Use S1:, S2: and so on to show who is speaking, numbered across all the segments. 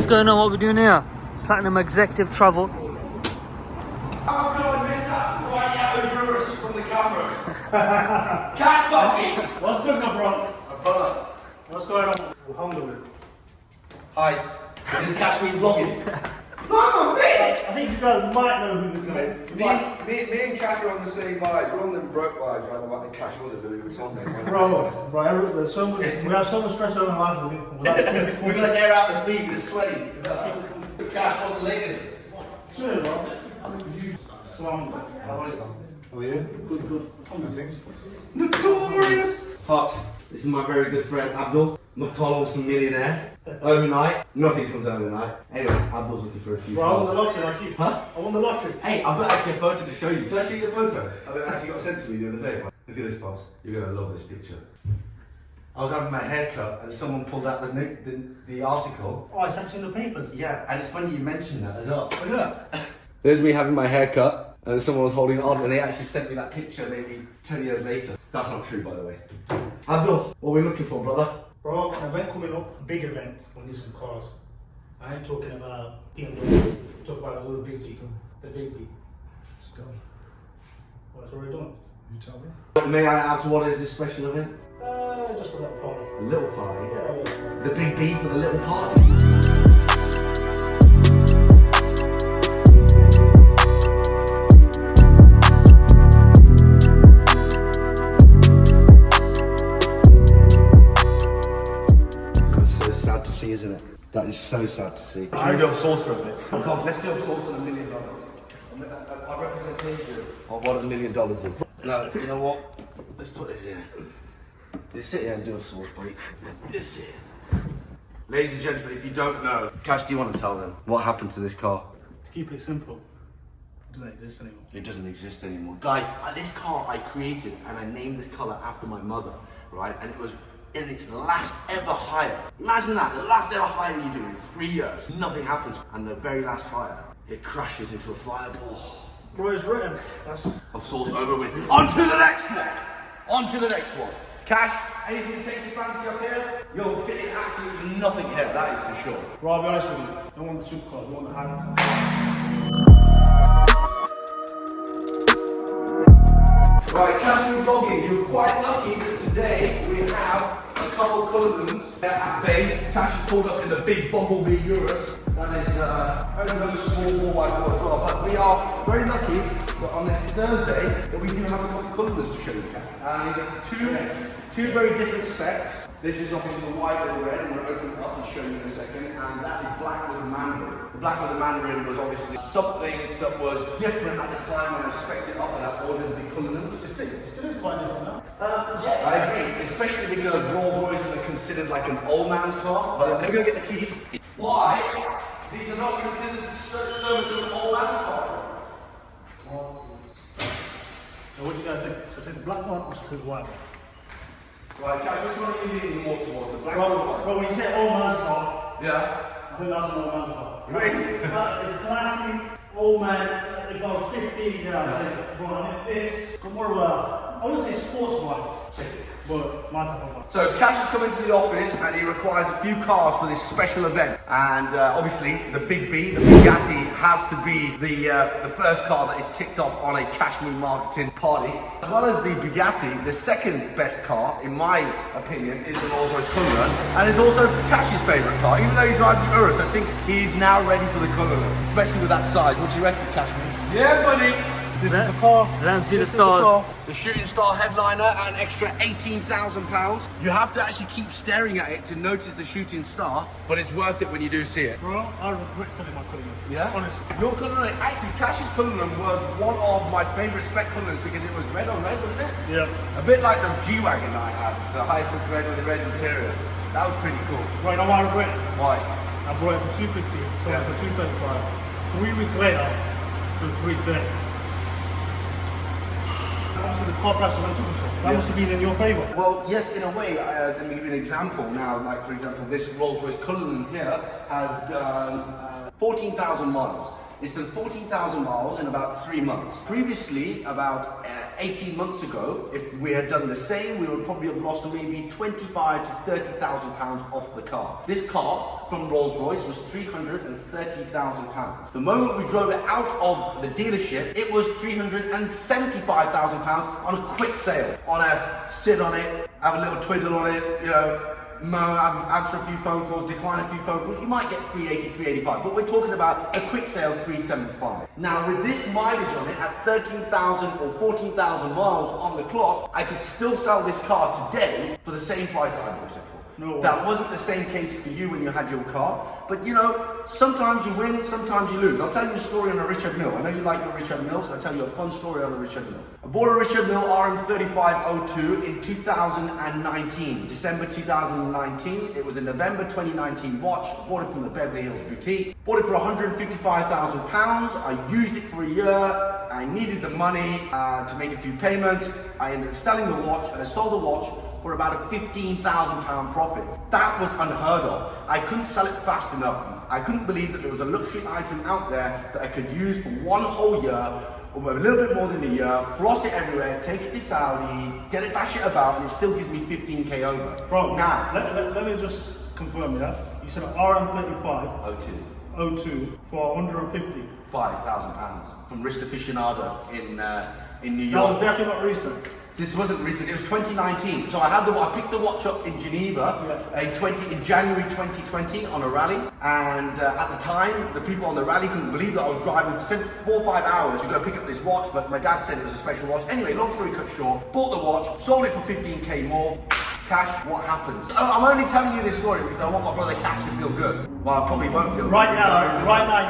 S1: going on? What we doing here? Platinum Executive Travel.
S2: How could I miss that right out of Eurus from the cameras? Cash Bucky!
S3: What's good, my bro?
S2: My brother.
S3: What's going on? Alhamdulillah.
S2: Hi. This is Cash me vlogging. Mama, me!
S3: I think you guys might know who this guy is.
S2: Me and Cash are on the same vibes. We're on them broke vibes right about the Cash was a Louis Vuitton.
S3: Bro, there's so much, we have so much stress going on in life.
S2: We're gonna air out the feet, it's sweaty. Cash, what's the latest?
S3: Sure, bro. How
S2: are you?
S3: Good.
S2: On the things. Notorious! Pops, this is my very good friend Abdul. McDonald's millionaire. Overnight. Nothing comes overnight. Anyway, Abdul's looking for a few
S3: Bro, I won the
S2: cars.
S3: lottery like you.
S2: Huh?
S3: I won the lottery.
S2: Hey, I've got actually a photo to show you. Can I show you the photo? I actually got sent to me the other day. Look at this, Pops. You're going to love this picture. I was having my hair cut and someone pulled out the article.
S3: Oh, it's actually in the papers.
S2: Yeah, and it's funny you mentioned that as well. Look at that. There's me having my hair cut and someone was holding an article and they actually sent me that picture maybe 10 years later. That's not true, by the way. Abdul, what are we looking for, brother?
S3: Bro, an event coming up, a big event. We need some cars. I ain't talking about BMW. Talk about a little big G, the big B. Let's go. What's already done? You tell me.
S2: May I ask, what is this special event?
S3: Just a little party.
S2: A little party?
S3: Yeah.
S2: The big B for the little party? See, isn't it? That is so sad to see. Should we do a sauce for a bit? Come on, let's do a sauce on $1 million. A representation of what $1 million is. No, you know what? Let's put this in. Just sit here and do a sauce, buddy. Just sit here. Ladies and gentlemen, if you don't know, Cash, do you want to tell them what happened to this car?
S3: To keep it simple, it doesn't exist anymore.
S2: It doesn't exist anymore. Guys, this car I created and I named this colour after my mother, right? And it was in its last ever hire. Imagine that, the last ever hire you do in 3 years. Nothing happens. And the very last hire, it crashes into a fireball.
S3: Bro, it's written. That's...
S2: Of sauce over with. On to the next one! On to the next one. Cash, anything that takes your fancy up here? You'll fit in absolutely nothing here, that is for sure.
S3: Bro, I'll be honest with you. I don't want the supercars, I want the hypercars.
S2: Right, Cash vlogging, you're quite lucky that today we have a couple Cullinans at base. Cash has pulled up in the big Bumblebee Eurus. That is only a small 4x4 as well, but we are very lucky that on this Thursday that we do have a couple Cullinans to show you. And these are two very different specs. This is obviously the white with the red, and we'll open it up and show you in a second, and that is black with the mandarin. The black with the mandarin was obviously something that was different at the time when I spec'd it up and I ordered the Cullinans.
S3: It still is quite different now.
S2: Yeah, I agree, especially because Rolls Royces are considered like an old man's car. But let me go get the keys. Why? These are not considered service of an old man's car.
S3: So what do you guys think? Should I take the black one or should I take the white one?
S2: Right, Cash, which one are you leaning more towards? The black or the white?
S3: Bro, when you say old man's car,
S2: Yeah.
S3: I think that's an old man's car.
S2: Really?
S3: It's classy, old man. If I was 15, yeah, I'd say, bro, I think this, got more of a, I wouldn't say sports vibe, but my type of vibe.
S2: So Cash has come into the office and he requires a few cars for this special event. And obviously the Big B, the Bugatti, has to be the first car that is ticked off on a Cash Me marketing party. As well as the Bugatti, the second best car, in my opinion, is the Rolls Royce Cullinan. And it's also Cash's favourite car. Even though he drives the Urus, I think he's now ready for the Cullinan, especially with that size. What do you reckon, Cash Me? Yeah, buddy.
S3: This is the car.
S1: Let them see the stars.
S2: The Shooting Star headliner at an extra £18,000. You have to actually keep staring at it to notice the Shooting Star, but it's worth it when you do see it.
S3: Bro, I regret selling my Cullinan.
S2: Yeah?
S3: Honestly.
S2: Your Cullinan, actually Cash's Cullinan was one of my favourite spec Cullinans because it was red on red, wasn't it?
S3: Yeah.
S2: A bit like the G-Wagon that I had, the Hyacinth red with the red interior. That was pretty cool.
S3: Right, now I regret.
S2: Why?
S3: I brought it for 250, sold it for 235. 3 weeks later, it was 330. Obviously the car price went up. That must have been in your favour.
S2: Well, yes, in a way. Let me give you an example now. Like, for example, this Rolls Royce Cullinan here has done 14,000 miles. It's done 14,000 miles in about 3 months. Previously, about 18 months ago, if we had done the same, we would probably have lost maybe 25 to 30,000 pounds off the car. This car from Rolls-Royce was 330,000 pounds. The moment we drove it out of the dealership, it was 375,000 pounds on a quick sale. On a sit on it, have a little twiddle on it, you know, answer a few phone calls, decline a few phone calls, you might get 380, 385, but we're talking about a quick sale 375. Now with this mileage on it at 13,000 or 14,000 miles on the clock, I could still sell this car today for the same price that I bought it for.
S3: No way.
S2: That wasn't the same case for you when you had your car, but you know, sometimes you win, sometimes you lose. I'll tell you a story on a Richard Mille. I know you like your Richard Mille, so I'll tell you a fun story on a Richard Mille. I bought a Richard Mille RM3502 in 2019, December 2019. It was a November 2019 watch. I bought it from the Beverly Hills Boutique. Bought it for £155,000. I used it for a year. I needed the money to make a few payments. I ended up selling the watch, and I sold the watch for about a £15,000 profit. That was unheard of. I couldn't sell it fast enough. I couldn't believe that there was a luxury item out there that I could use for one whole year, or a little bit more than a year, floss it everywhere, take it to Saudi, get it, bash it about, and it still gives me 15k over.
S3: Bro,
S2: now,
S3: let me just confirm, yeah? You said an RM35 02 for 150.
S2: £5,000 from Wrist Aficionado in New York.
S3: That was definitely not recent.
S2: This wasn't recent, it was 2019. So I picked the watch up in Geneva in January 2020 on a rally. And at the time, the people on the rally couldn't believe that I was driving 4 or 5 hours to go pick up this watch, but my dad said it was a special watch. Anyway, long story cut short, bought the watch, sold it for 15k more. Cash, what happens? I'm only telling you this story because I want my brother Cash to feel good. Well, I probably won't feel good.
S3: Right now,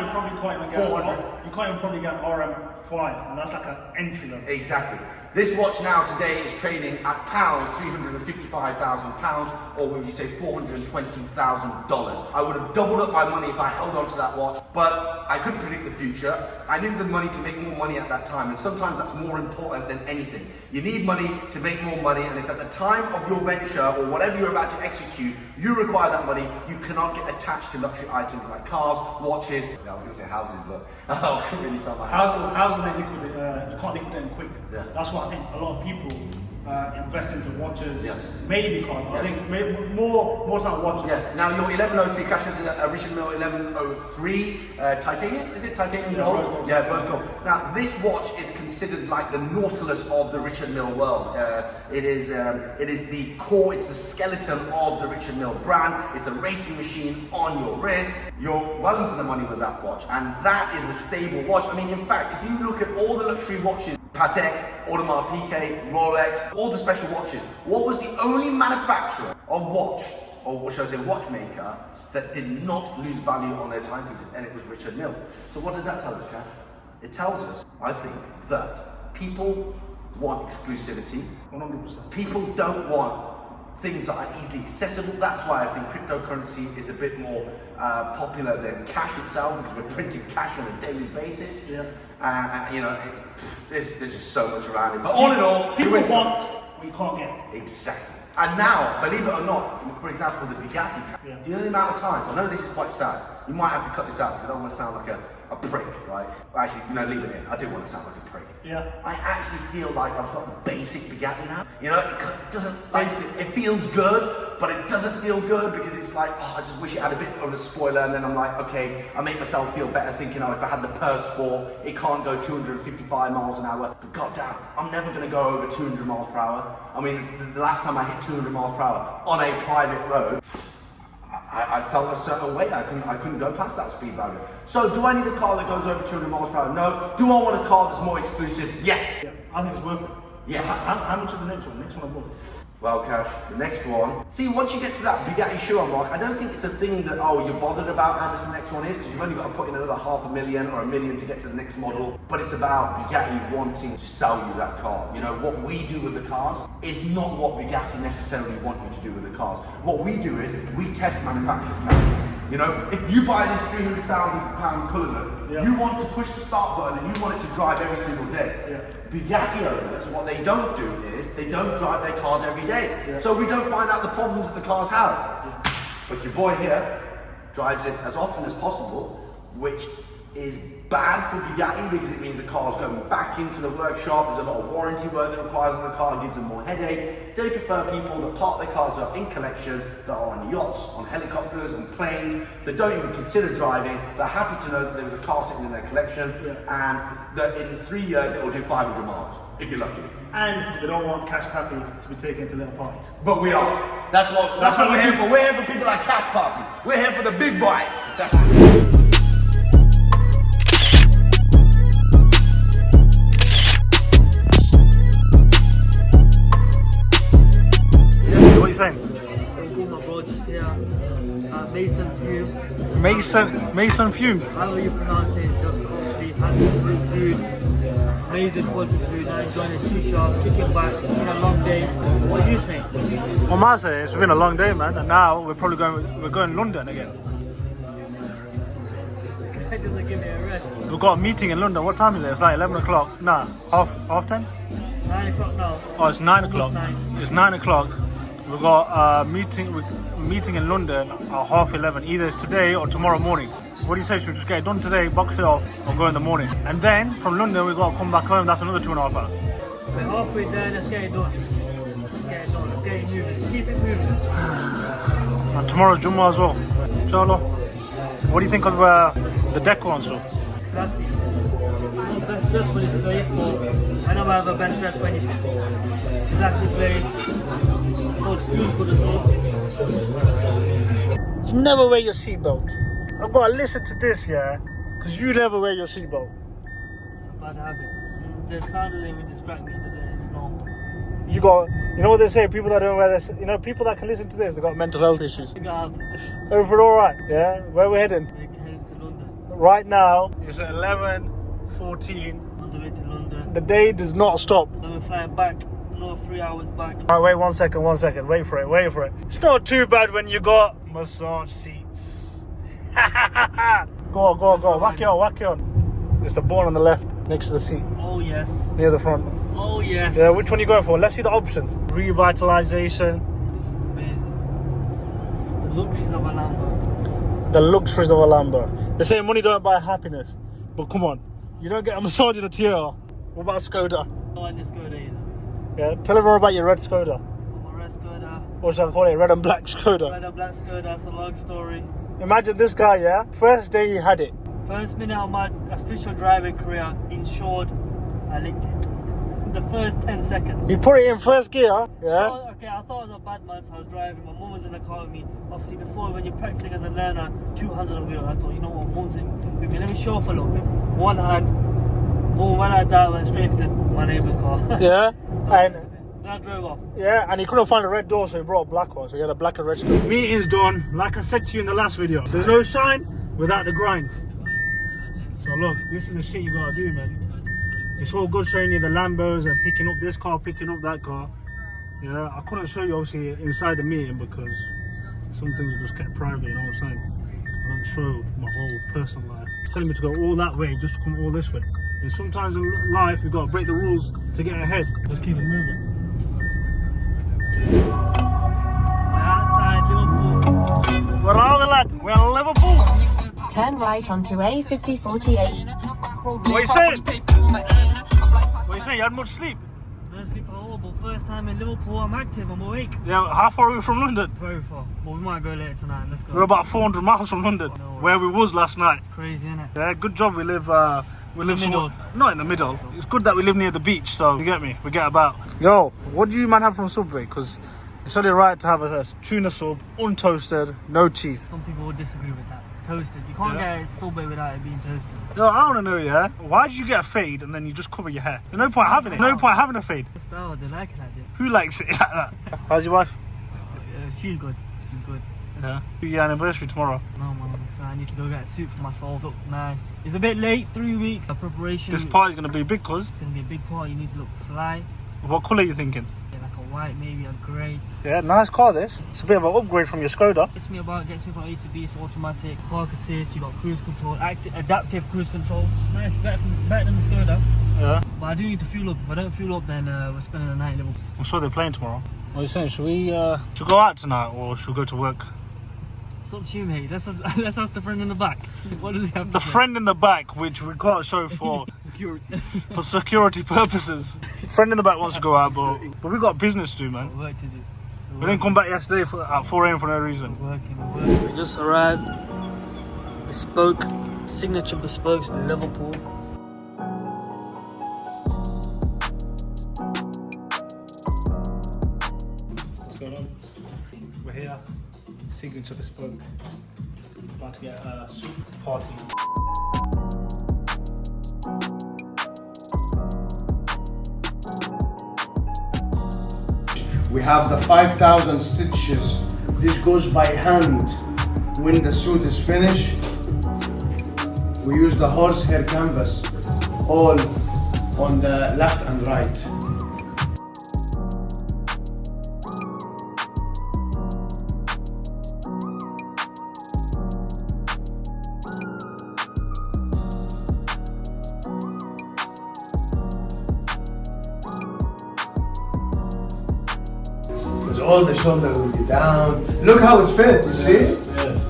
S3: you probably can't even get 400. You can't even probably get RM5, and that's like an entry level.
S2: Exactly. This watch now today is trading at pounds, £355,000, or would you say $420,000. I would have doubled up my money if I held on to that watch, but I couldn't predict the future. I needed the money to make more money at that time, and sometimes that's more important than anything. You need money to make more money, and if at the time of your venture or whatever you're about to execute, you require that money, you cannot get attached to luxury items like cars, watches. I was going to say houses, but I couldn't really sell my house.
S3: Houses they liquidate, you can't liquidate them quick.
S2: Yeah.
S3: That's why I think a lot of people invest into watches,
S2: yes.
S3: maybe cars.
S2: Yes.
S3: I think maybe more time watches.
S2: Yes. Now your 1103 Cash is a Richard Mille 1103 titanium. Is it titanium gold? Yeah, both gold. Now this watch is considered like the Nautilus of the Richard Mille world. It is the core. It's the skeleton of the Richard Mille brand. It's a racing machine on your wrist. You're well into the money with that watch, and that is a stable watch. I mean, in fact, if you look at all the luxury watches, Patek, Audemars Piguet, Rolex, all the special watches, what was the only manufacturer of watch, or what should I say, watchmaker, that did not lose value on their timepieces? And it was Richard Mille. So what does that tell us, Cash? It tells us, I think, that people want exclusivity.
S3: 100%.
S2: People don't want things that are easily accessible. That's why I think cryptocurrency is a bit more popular than cash itself, because we're printing cash on a daily basis.
S3: Yeah.
S2: You know, there's just so much around it. But all in all,
S3: people want what you can't get.
S2: Exactly. And now, believe it or not, for example, the Bugatti,
S3: yeah.
S2: Do you know the amount of times, I know this is quite sad, you might have to cut this out because I don't want to sound like a prick, right? Actually, you know, leave it in. I do want to sound like a prick.
S3: Yeah.
S2: I actually feel like I've got the basic Bugatti now. You know, it doesn't, like, it feels good, but it doesn't feel good because it's like, oh, I just wish it had a bit of a spoiler, and then I'm like, okay, I make myself feel better thinking, oh, if I had the Purse Sport, it can't go 255 miles an hour. But goddamn, I'm never gonna go over 200 miles per hour. I mean, the last time I hit 200 miles per hour on a private road, I felt a certain way. I couldn't go past that speed barrier. So do I need a car that goes over 200 miles per hour? No. Do I want a car that's more exclusive? Yes.
S3: Yeah, I think it's worth it.
S2: Yes.
S3: How much is the next one? Next one I bought.
S2: Well, Cash, the next one. See, once you get to that Bugatti shoe unlock, I don't think it's a thing that, oh, you're bothered about how much the next one is, because you've only got to put in another $500,000 or $1 million to get to the next model. But it's about Bugatti wanting to sell you that car. You know, what we do with the cars is not what Bugatti necessarily want you to do with the cars. What we do is, we test manufacturers, Cash. You know, if you buy this £300,000 Cullinan,
S3: yeah.
S2: you want to push the start button and you want it to drive every single day.
S3: Yeah.
S2: Bugatti owners, what they don't do is, they don't drive their cars every day.
S3: Yeah.
S2: So we don't find out the problems that the cars have.
S3: Yeah.
S2: But your boy here drives it as often as possible, which is bad for Bugatti because it means the car's going back into the workshop. There's a lot of warranty work that requires on the car, gives them more headache. They prefer people that park their cars up in collections, that are on yachts, on helicopters, on planes, that don't even consider driving. They're happy to know that there was a car sitting in their collection and that in 3 years it will do 500 miles, if you're lucky.
S3: And they don't want Cash Pappy to be taken to little parties.
S2: But we are. That's what we're here for. We're here for people like Cash Pappy. We're here for the big boys.
S1: What are you saying?
S4: My bro just here. Mason Fume.
S1: Mason Fumes.
S4: However you pronounce it, just obviously has good food. Amazing quality food. I'm enjoying the shisha, kicking back. It's been a long day. What are you saying?
S1: What am I saying? It's been a long day, man, and now we're going London again.
S4: This guy doesn't give me a rest.
S1: We've got a meeting in London. What time is it? It's like 11 o'clock. Nah, half 10?
S4: 9 o'clock now.
S1: Oh, it's 9 o'clock.
S4: Almost 9.
S1: It's 9 o'clock. We've got a meeting in London at 11:30. Either it's today or tomorrow morning. What do you say? Should we just get it done today, box it off, or go in the morning? And then from London we've got to come back home. That's another 2.5 hours.
S4: We're halfway there. Let's get it done. Let's get it done. Let's get it moving. Let's keep it moving.
S1: And tomorrow's Jummah as well. Inshallah. What do you think of the decor and stuff?
S4: Classy. Not best dress for this place, but I know I have a best dress for anything. Classy place. Good as well.
S1: You never wear your seatbelt. I've got to listen to this, yeah, because you never wear your seatbelt.
S4: It's a bad habit. The sound doesn't even distract me, does it? It's normal.
S1: You know what they say? People that don't wear this, people that can listen to this, they got mental health issues.
S4: I have.
S1: Everything all right? Yeah. Where we heading?
S4: We're heading to London.
S1: Right now it's 11:14.
S4: On the way to London.
S1: The day does not stop.
S4: Then we're flying back. Another 3 hours back.
S1: Alright, wait 1 second. Wait for it. It's not too bad when you got massage seats. Go. Whack it on. It's the ball on the left, next to the seat,
S4: Oh yes.
S1: near the front.
S4: Oh yes.
S1: Yeah, which one are you going for? Let's see the options. Revitalization.
S4: This is amazing. The luxuries of a Lambo.
S1: The luxuries of a Lambo. They say money don't buy happiness. But come on, you don't get a massage in a Toyota. What about a Skoda?
S4: No one is Skoda either.
S1: Yeah, tell everyone about your red Skoda.
S4: I'm a red Skoda.
S1: Or shall I call it red and black Skoda?
S4: Red and black Skoda, that's a long story.
S1: Imagine this guy, yeah? First day he had it.
S4: First minute of my official driving career, insured, I licked it. The first 10 seconds.
S1: He put it in first gear, yeah?
S4: Oh, okay, I thought it was a bad man, so I was driving. My mum was in the car with me. Obviously, before when you're practicing as a learner, 2 hands on the wheel. I thought, you know what, mum's in. Okay, let me show off a little bit. One hand, boom, when I died, went straight to my neighbour's car.
S1: Yeah, and
S4: then I drove off.
S1: yeah, and he couldn't find a red door, so he brought a black one. So he had a black and red Skoda. Meeting's done. Like I said to you in the last video, there's no shine without the grind. So look, this is the shit you gotta do, man. It's all good showing you the Lambos and picking up this car, picking up that car. Yeah, I couldn't show you obviously inside the meeting because some things are just kept private, you know what I'm saying? I don't show my whole personal life. It's telling me to go all that way just to come all this way. And sometimes in life we've got to break the rules to get ahead. Let's keep it moving.
S4: We're outside Liverpool.
S1: Where are we, lad? We're in Liverpool.
S5: Turn right onto A5048.
S1: What are you saying? What are you saying? You had much sleep?
S4: No sleep at all, but first time in Liverpool, I'm active, I'm awake.
S1: Yeah, how far are we from London?
S4: Very far, but we might go later tonight. Let's go.
S1: We're about 400 miles from London, where we was last night.
S4: It's crazy, isn't it?
S1: Yeah, good job we live
S4: middle.
S1: Not in the middle. It's good that we live near the beach, so you get me? We get about. Yo, what do you man have from Subway? Because it's only right to have a tuna sub, untoasted, no cheese.
S4: Some people would disagree with that. Toasted. You can't get a Subway without it being toasted.
S1: Yo, I want to know, yeah? Why did you get a fade and then you just cover your hair? There's no point having it. No point having a fade.
S4: The style, they like it like that.
S1: Who likes it like that? How's your wife?
S4: She's good. She's good.
S1: Yeah. Your anniversary tomorrow.
S4: No, man. So I need to go get a suit for myself. Look nice. It's a bit late. 3 weeks of preparation.
S1: This party's going to be big, cuz.
S4: It's going to be a big party. You need to look fly.
S1: What colour are you thinking?
S4: Yeah, like a white, maybe a grey.
S1: Yeah, nice car this. It's a bit of an upgrade from your Skoda.
S4: Gets me from A to B. It's automatic. Park assist. You got cruise control. Adaptive cruise control. It's nice. Better than the Skoda.
S1: Yeah.
S4: But I do need to fuel up. If I don't fuel up, then we're spending the night in Liverpool.
S1: I'm sure they're playing tomorrow. What are you saying? Should we go out tonight or should we go to work?
S4: It's up to you, mate. Let's ask the friend in the back. What does he have to
S1: The
S4: say?
S1: friend in the back, which we can't show for security purposes. Friend in the back wants to go out, but we got business to do, man.
S4: Work to do.
S1: We didn't come back yesterday at 4 a.m. for no reason.
S4: We're working. We just arrived. Bespoke, signature bespokes in Liverpool.
S1: What's going on? We're here. Signature bespoke. About to get a soup party.
S2: We have the 5,000 stitches. This goes by hand. When the suit is finished, we use the horsehair canvas, all on the left and right. Because all the shoulder will be down. Look how it fits, you see?
S1: Yes.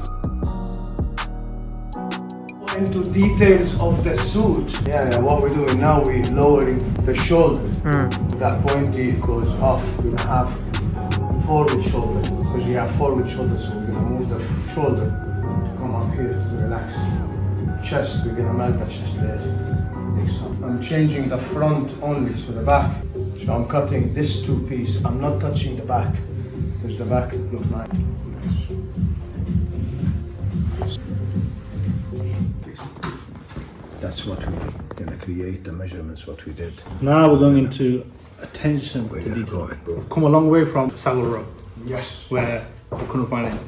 S2: Into details of the suit. Yeah, what we're doing now, we're lowering the shoulder. That pointy goes off. We're gonna have forward shoulder, because we have forward shoulder, so we're gonna move the shoulder to come up here to relax. Chest, we're gonna melt the chest there. I'm changing the front only, so the back. So I'm cutting this two piece. I'm not touching the back, because the back looks nice. That's what we're gonna create, the measurements, what we did.
S1: Now we're going into attention to detail. We've come a long way from Saddle Row,
S2: Yes.
S1: where we couldn't find it.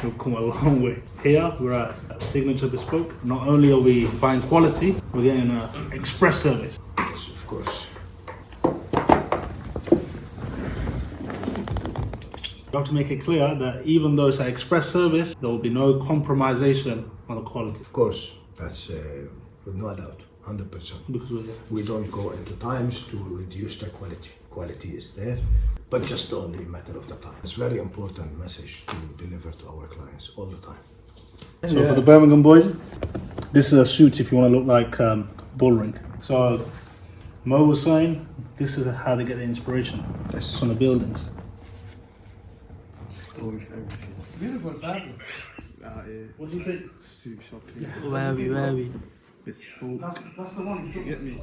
S1: We've come a long way. Here we're at Signature Bespoke. Not only are we buying quality, we're getting an express service.
S2: Yes, of course.
S1: We have to make it clear that even though it's an express service, there will be no compromisation on the quality.
S2: Of course, that's with no doubt, 100%.
S1: Because
S2: We don't go into times to reduce the quality. Quality is there, but just only a matter of the time. It's very important message to deliver to our clients all the time.
S1: So for the Birmingham boys, this is a suit if you want to look like Bullring. So Mo was saying this is how they get the inspiration from the buildings.
S2: Beautiful fabric.
S1: What do you think?
S4: Where are we?
S1: That's the one. You get me.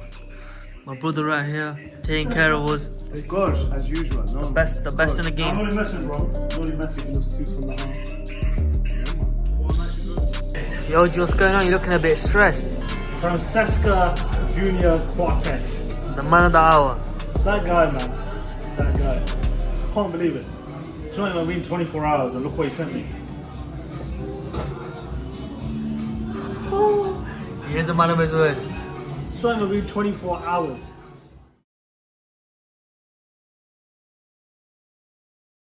S4: My brother right here, taking care of us.
S2: Of course, as usual. No?
S4: The best in the
S1: I'm
S4: game.
S1: only messing, bro. I'm only messing. Those suits on the house.
S4: Yo, G, what's going on? You're looking a bit stressed.
S1: Francesca Junior Quartet.
S4: The man of the hour.
S1: That guy, man. That guy. Can't believe it. It's not even been 24 hours and look what he sent me.
S4: He is a man of his word.
S1: It's not even been 24 hours.